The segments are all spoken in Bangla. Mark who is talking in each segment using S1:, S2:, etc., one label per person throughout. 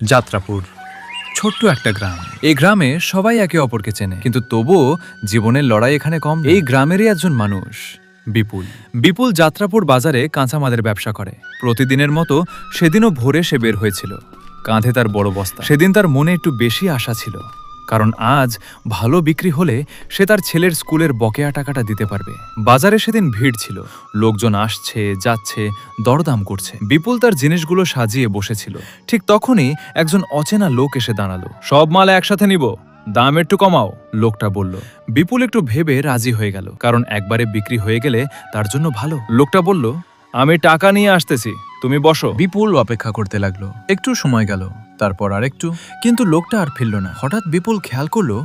S1: যাত্রাপুর ছোট্ট একটা গ্রাম। এই গ্রামে সবাই একে অপরকে চেনে, কিন্তু তবুও জীবনের লড়াই এখানে কম। এই গ্রামেরই একজন মানুষ বিপুল। বিপুল যাত্রাপুর বাজারে কাঁচামালের ব্যবসা করে। প্রতিদিনের মতো সেদিনও ভোরে সে বের হয়েছিল, কাঁধে তার বড় বস্তা। সেদিন তার মনে একটু বেশি আশা ছিল, কারণ আজ ভালো বিক্রি হলে সে তার ছেলের স্কুলের বকেয়া টাকাটা দিতে পারবে। বাজারে সেদিন ভিড় ছিল, লোকজন আসছে যাচ্ছে, দরদাম করছে। বিপুল তার জিনিসগুলো সাজিয়ে বসেছিল। ঠিক তখনই একজন অচেনা লোক এসে দাঁড়ালো। সব মাল একসাথে নিব, দাম একটু কমাও, লোকটা বলল। বিপুল একটু ভেবে রাজি হয়ে গেল, কারণ একবারে বিক্রি হয়ে গেলে তার জন্য ভালো। লোকটা বলল, আমি টাকা নিয়ে আসতেছি, তুমি বসো। বিপুল অপেক্ষা করতে লাগলো। একটু সময় গেল, তারপর আরেকটু, কিন্তু লোকটা আর ফিরল না। হঠাৎ বিপুল খেয়াল করলো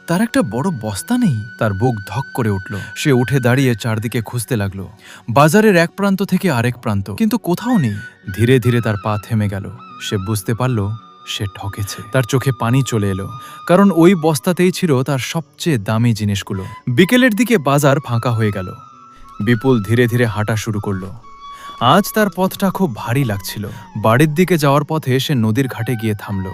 S1: তার একটা বড় বস্তা নেই। তার বুক ধক করে উঠল। সে উঠে দাঁড়িয়ে চারদিকে খুঁজতে লাগলো, বাজারের এক প্রান্ত থেকে আরেক প্রান্ত, কিন্তু কোথাও নেই। ধীরে ধীরে তার পা থেমে গেল। সে বুঝতে পারল সে ঠকেছে। তার চোখে পানি চলে এলো, কারণ ওই বস্তাতেই ছিল তার সবচেয়ে দামি জিনিসগুলো। বিকেলের দিকে বাজার ফাঁকা হয়ে গেল। বিপুল ধীরে ধীরে হাঁটা শুরু করলো। আজ তার পথটা খুব ভারী লাগছিল। বাড়ির দিকে যাওয়ার পথে সে নদীর ঘাটে গিয়ে থামল।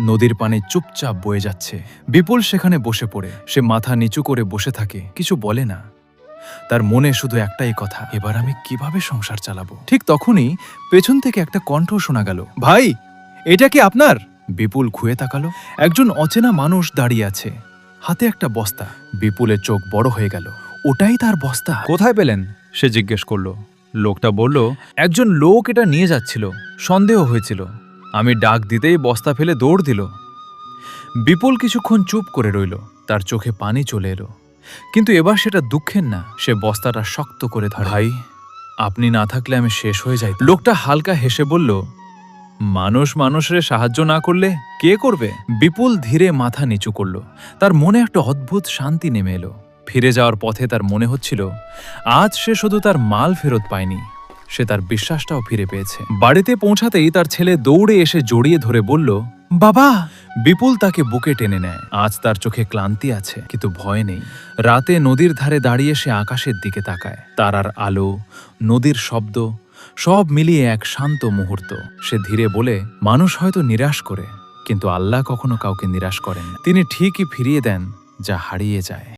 S1: নদীর পানি চুপচাপ বয়ে যাচ্ছে। বিপুল সেখানে বসে পড়ে। সে মাথা নিচু করে বসে থাকে, কিছু বলে না। তার মনে শুধু একটাই কথা, এবার আমি কিভাবে সংসার চালাবো। ঠিক তখনই পেছন থেকে একটা কণ্ঠ শোনা গেল, ভাই, এটা কি আপনার? বিপুল ঘুরে তাকালো। একজন অচেনা মানুষ দাঁড়িয়ে আছে, হাতে একটা বস্তা। বিপুলের চোখ বড় হয়ে গেল। ওটাই তার বস্তা। কোথায় পেলেন? সে জিজ্ঞেস করলো। লোকটা বলল, একজন লোক এটা নিয়ে যাচ্ছিল, সন্দেহ হয়েছিল, আমি ডাক দিতেই বস্তা ফেলে দৌড় দিল। বিপুল কিছুক্ষণ চুপ করে রইল। তার চোখে পানি চলে এলো, কিন্তু এবার সেটা দুঃখের না। সে বস্তাটা শক্ত করে ধরে। ভাই, আপনি না থাকলে আমি শেষ হয়ে যাই। লোকটা হালকা হেসে বলল, মানুষ মানুষের সাহায্য না করলে কে করবে? বিপুল ধীরে মাথা নিচু করল। তার মনে একটা অদ্ভুত শান্তি নেমে এলো। ফিরে যাওয়ার পথে তার মনে হচ্ছিল আজ সে শুধু তার মাল ফেরত পায়নি, সে তার বিশ্বাসটাও ফিরে পেয়েছে। বাড়িতে পৌঁছাতেই তার ছেলে দৌড়ে এসে জড়িয়ে ধরে বলল, বাবা! বিপুল তাকে বুকে টেনে নেয়। আজ তার চোখে ক্লান্তি আছে, কিন্তু ভয় নেই। রাতে নদীর ধারে দাঁড়িয়ে সে আকাশের দিকে তাকায়। তারার আলো, নদীর শব্দ, সব মিলিয়ে এক শান্ত মুহূর্ত। সে ধীরে বলে, মানুষ হয়তো নিরাশ করে, কিন্তু আল্লাহ কখনো কাউকে নিরাশ করেন। তিনি ঠিকই ফিরিয়ে দেন যা হারিয়ে যায়।